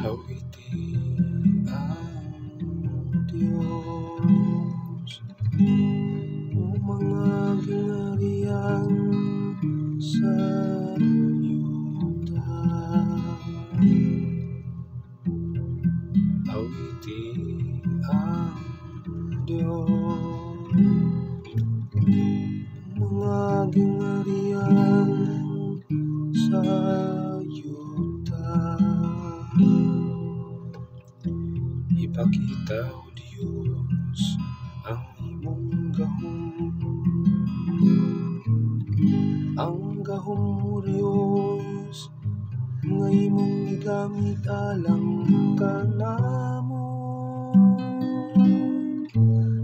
Awiti ang Diyos, o mga gingharian sa yuta. Awiti ang Diyos, mga gingharian sa yuta. Ipakita, O Diyos, ang imong gahom, ang gahom mo, Diyos, nga imong gigamit alang kanamo,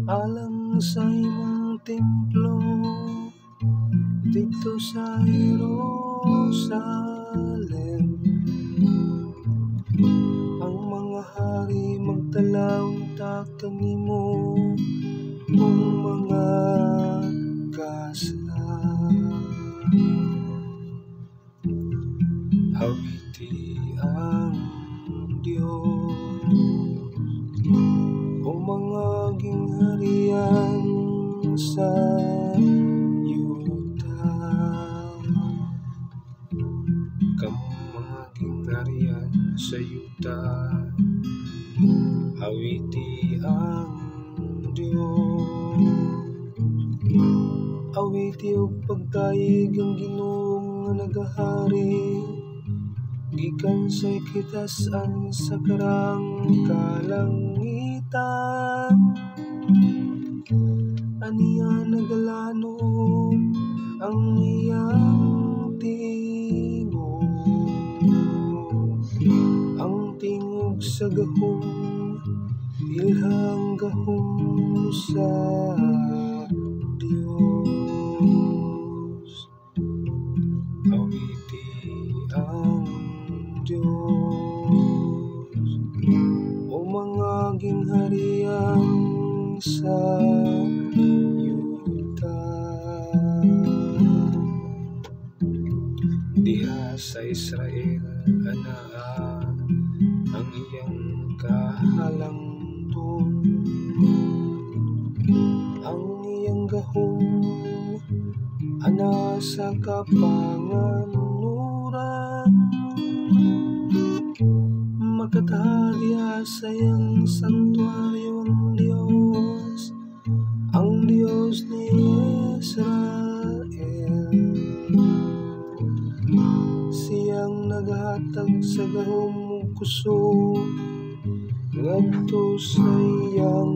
alang sa imong templo dito sa Jerusalem. Ang mga hari magdalaw kanimo kung mga gasa. Awiti ang Diyos, o mga gingharian sa yuta. Kamu mga gingharian sa yuta, awiti ang Diyos. Awiti og pagtayig ang Ginoo nga nagahari, gikan sa kitasan sa karang kalangitan. Aniya nagalanom ang iyang tingog, ang tingog sa gahom, ilhang gahom sa Diyos. Awiti ang Diyos, o mga gingharian sa yuta. Diha sa Israel anaa ang iyang kahalangdon, ang iyang gahom ana sa kapanganuran. Magkatahaliya sa iyang santuaryo ang Diyos ni Israel. Siyang naghatag sa gahom ug kusog ngadto sa iyang